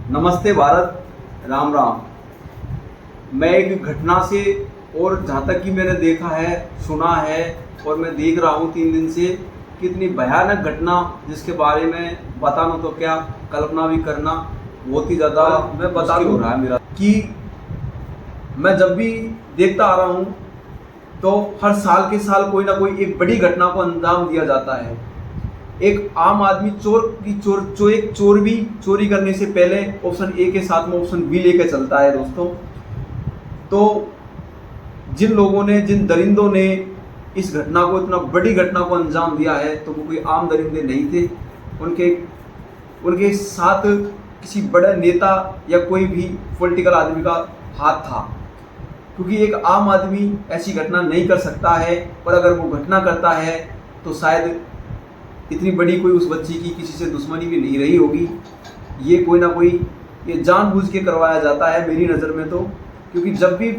नमस्ते भारत, राम राम। मैं एक घटना से, और जहाँ तक कि मैंने देखा है, सुना है और मैं देख रहा हूँ 3 दिन से, कितनी भयानक घटना जिसके बारे में बताना तो क्या, कल्पना भी करना बहुत ही ज़्यादा मैं बता हो रहा है मेरा कि मैं जब भी देखता आ रहा हूँ तो हर साल के साल कोई ना कोई एक बड़ी घटना को अंजाम दिया जाता है। एक आम आदमी चोर भी चोरी करने से पहले ऑप्शन ए के साथ में ऑप्शन बी लेके चलता है दोस्तों। तो जिन लोगों ने, जिन दरिंदों ने इस घटना को, इतना बड़ी घटना को अंजाम दिया है, तो वो कोई आम दरिंदे नहीं थे। उनके साथ किसी बड़े नेता या कोई भी पॉलिटिकल आदमी का हाथ था, क्योंकि एक आम आदमी ऐसी घटना नहीं कर सकता है, और अगर वो घटना करता है तो शायद इतनी बड़ी कोई उस बच्ची की किसी से दुश्मनी भी नहीं रही होगी। ये कोई ना कोई, ये जानबूझ के करवाया जाता है मेरी नज़र में तो। क्योंकि जब भी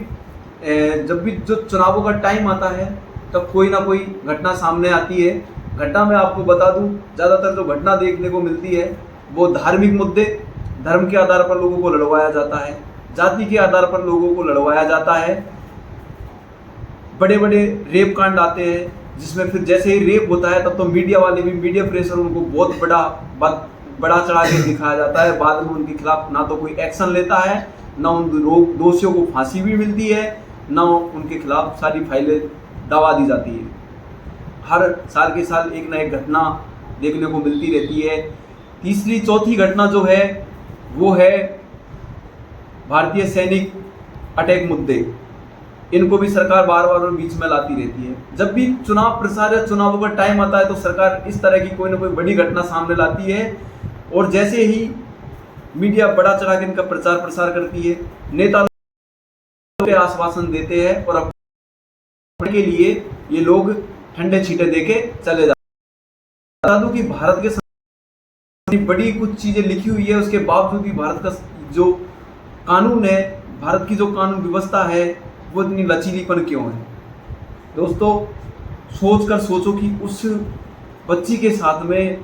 जो चुनावों का टाइम आता है तब कोई ना कोई घटना सामने आती है। घटना मैं आपको बता दूं, ज़्यादातर जो घटना देखने को मिलती है वो धार्मिक मुद्दे, धर्म के आधार पर लोगों को लड़वाया जाता है, जाति के आधार पर लोगों को लड़वाया जाता है। बड़े बड़े रेप कांड आते हैं, जिसमें फिर जैसे ही रेप होता है तब तो मीडिया वाले भी, मीडिया प्रेशर उनको बहुत बड़ा चढ़ा के दिखाया जाता है। बाद में उनके खिलाफ ना तो कोई एक्शन लेता है, ना उन दोषियों को फांसी भी मिलती है, ना उनके खिलाफ सारी फाइलें दबा दी जाती है। हर साल के साल एक ना एक घटना देखने को मिलती रहती है। तीसरी चौथी घटना जो है वो है भारतीय सैनिक अटैक मुद्दे। इनको भी सरकार बार बार बीच में लाती रहती है। जब भी चुनाव प्रसार या चुनावों का टाइम आता है तो सरकार इस तरह की कोई ना कोई बड़ी घटना सामने लाती है, और जैसे ही मीडिया बड़ा चढ़ा के इनका प्रचार प्रसार करती है, नेता लोग आश्वासन देते हैं और अपने के लिए ये लोग ठंडे छींटे देके चले जाते हैं। बता दूं कि भारत के बड़ी कुछ चीजें लिखी हुई है, उसके बावजूद भी भारत का जो कानून है, भारत की जो कानून व्यवस्था है, वो इतनी लचीलीपन क्यों है। दोस्तों, सोचो कि उस बच्ची के साथ में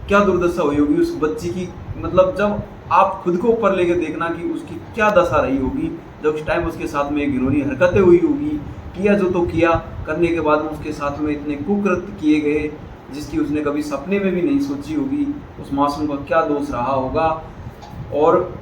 क्या दुर्दशा हुई होगी। उस बच्ची की, मतलब जब आप खुद को ऊपर लेके देखना कि उसकी क्या दशा रही होगी, जब उस टाइम उसके साथ में घिनौनी हरकतें हुई होगी, किया जो तो किया, करने के बाद में उसके साथ में इतने कुकृत्य किए गए जिसकी उसने कभी सपने में भी नहीं सोची होगी। उस मासूम का क्या दोष रहा होगा। और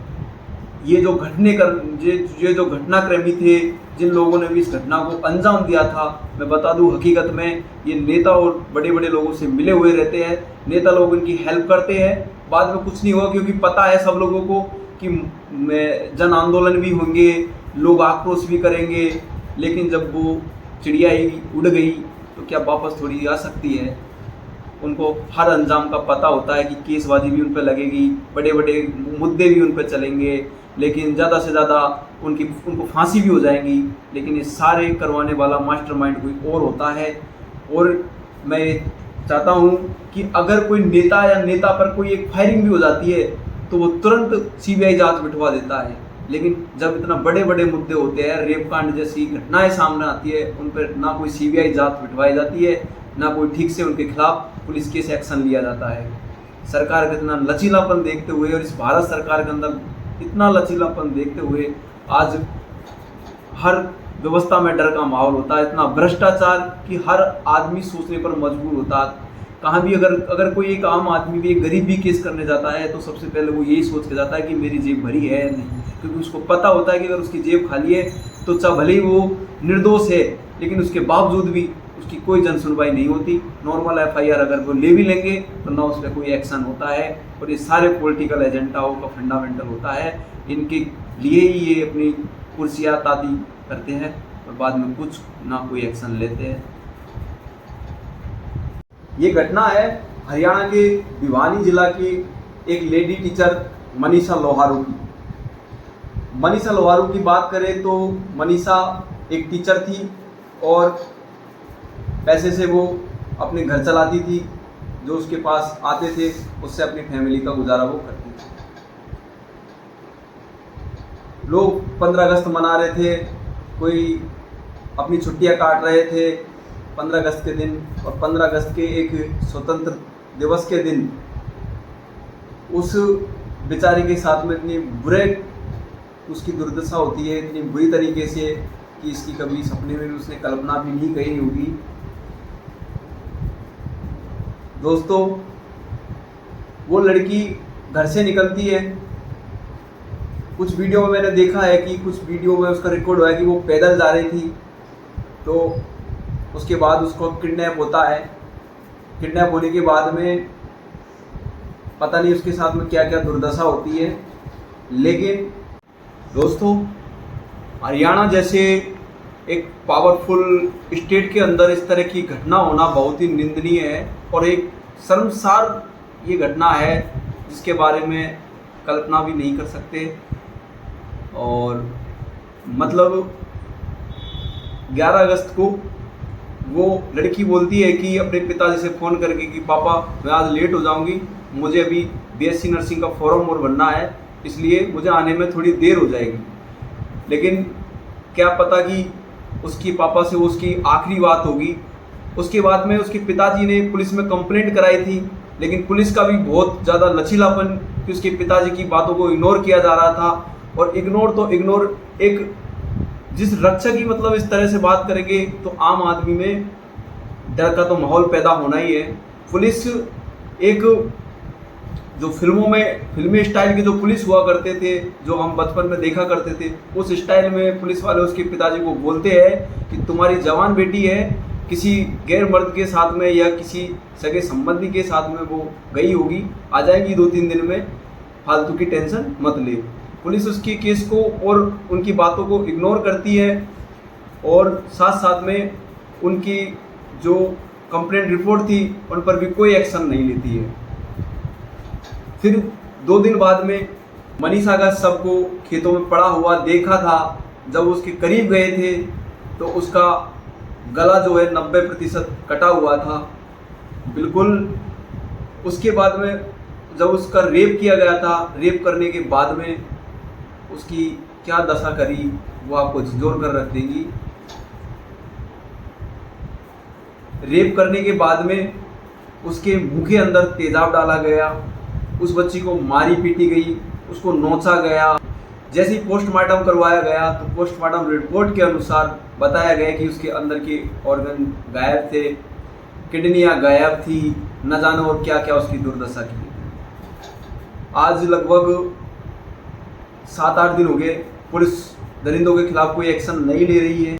ये जो घटनाक्रमी थे, जिन लोगों ने भी इस घटना को अंजाम दिया था, मैं बता दूं हकीकत में ये नेता और बड़े बड़े लोगों से मिले हुए रहते हैं। नेता लोग इनकी हेल्प करते हैं, बाद में कुछ नहीं हुआ, क्योंकि पता है सब लोगों को कि जन आंदोलन भी होंगे, लोग आक्रोश भी करेंगे, लेकिन जब वो चिड़िया ही उड़ गई तो क्या वापस थोड़ी आ सकती है। उनको हर अंजाम का पता होता है कि केसबाजी भी उन पर लगेगी, बड़े बड़े मुद्दे भी उन पर चलेंगे, लेकिन ज़्यादा से ज़्यादा उनको फांसी भी हो जाएंगी। लेकिन ये सारे करवाने वाला मास्टरमाइंड कोई और होता है। और मैं चाहता हूँ कि अगर कोई नेता या नेता पर कोई एक फायरिंग भी हो जाती है तो वो तुरंत सीबीआई जांच बिठवा देता है। लेकिन जब इतना बड़े बड़े मुद्दे होते हैं, रेप कांड जैसी घटनाएं सामने आती है, उन पर ना कोई सीबीआई जांच बिठवाई जाती है, ना कोई ठीक से उनके खिलाफ पुलिस केस एक्शन लिया जाता है। सरकार का इतना लचीलापन देखते हुए, और इस भारत सरकार के अंदर इतना लचीलापन देखते हुए, आज हर व्यवस्था में डर का माहौल होता है, इतना भ्रष्टाचार कि हर आदमी सोचने पर मजबूर होता है। कहाँ भी अगर कोई एक आम आदमी भी, एक गरीब भी केस करने जाता है तो सबसे पहले वो यही सोच के जाता है कि मेरी जेब भरी है या नहीं, क्योंकि उसको पता होता है कि अगर उसकी जेब खाली है तो चाहे भले ही वो निर्दोष है, लेकिन उसके बावजूद भी उसकी कोई जन सुनवाई नहीं होती। नॉर्मल एफआईआर अगर वो ले भी लेंगे तो ना उस पर कोई एक्शन होता है। और ये सारे पॉलिटिकल एजेंडाओं का फंडामेंटल होता है। इनके लिए ही ये अपनी कुर्सियाँ ताती करते हैं और बाद में कुछ ना कोई एक्शन लेते हैं। ये घटना है हरियाणा के भिवानी जिला की एक लेडी टीचर मनीषा लोहारू की। मनीषा लोहारू की बात करें तो मनीषा एक टीचर थी और पैसे से वो अपने घर चलाती थी। जो उसके पास आते थे उससे अपनी फैमिली का गुजारा वो करती थी। लोग 15 अगस्त मना रहे थे, कोई अपनी छुट्टियां काट रहे थे 15 अगस्त के दिन, और 15 अगस्त के एक स्वतंत्र दिवस के दिन उस बेचारे के साथ में इतनी बुरे उसकी दुर्दशा होती है, इतनी बुरी तरीके से कि इसकी कभी सपने में भी उसने कल्पना भी नहीं करी होगी। दोस्तों, वो लड़की घर से निकलती है। कुछ वीडियो में मैंने देखा है कि कुछ वीडियो में उसका रिकॉर्ड हुआ है कि वो पैदल जा रही थी, तो उसके बाद उसको किडनैप होता है। किडनैप होने के बाद में पता नहीं उसके साथ में क्या क्या दुर्दशा होती है। लेकिन दोस्तों, हरियाणा जैसे एक पावरफुल स्टेट के अंदर इस तरह की घटना होना बहुत ही निंदनीय है और एक शर्मसार ये घटना है जिसके बारे में कल्पना भी नहीं कर सकते। और मतलब 11 अगस्त को वो लड़की बोलती है कि अपने पिताजी से फ़ोन करके कि पापा मैं आज लेट हो जाऊंगी, मुझे अभी बीएससी नर्सिंग का फॉर्म और भरना है, इसलिए मुझे आने में थोड़ी देर हो जाएगी। लेकिन क्या पता कि उसकी पापा से वो उसकी आखिरी बात होगी। उसके बाद में उसके पिताजी ने पुलिस में कंप्लेंट कराई थी, लेकिन पुलिस का भी बहुत ज़्यादा लचीलापन कि उसके पिताजी की बातों को इग्नोर किया जा रहा था। और इग्नोर तो इग्नोर, एक जिस रक्षक की मतलब इस तरह से बात करेंगे तो आम आदमी में डर का तो माहौल पैदा होना ही है। पुलिस एक जो फिल्मी स्टाइल के जो पुलिस हुआ करते थे, जो हम बचपन में देखा करते थे, उस स्टाइल में पुलिस वाले उसके पिताजी को बोलते हैं कि तुम्हारी जवान बेटी है, किसी गैर मर्द के साथ में या किसी सगे संबंधी के साथ में वो गई होगी, आ जाएगी 2-3 दिन में, फालतू की टेंशन मत ले। पुलिस उसके केस को और उनकी बातों को इग्नोर करती है और साथ साथ में उनकी जो कंप्लेंट रिपोर्ट थी उन पर भी कोई एक्शन नहीं लेती है। फिर 2 दिन बाद में मनीषा का शव को खेतों में पड़ा हुआ देखा था। जब उसके करीब गए थे तो उसका गला जो है 90% कटा हुआ था बिल्कुल। उसके बाद में जब उसका रेप किया गया था, रेप करने के बाद में उसकी क्या दशा करी वो आपको झिझोर कर रख देगी। रेप करने के बाद में उसके मुंह के अंदर तेजाब डाला गया, उस बच्ची को मारी पीटी गई, उसको नोचा गया। जैसे ही पोस्टमार्टम करवाया गया तो पोस्टमार्टम रिपोर्ट के अनुसार बताया गया कि उसके अंदर के ऑर्गन गायब थे, किडनियाँ गायब थी, न जाने और क्या क्या उसकी दुर्दशा की। आज लगभग 7-8 दिन हो गए, पुलिस दरिंदों के खिलाफ कोई एक्शन नहीं ले रही है।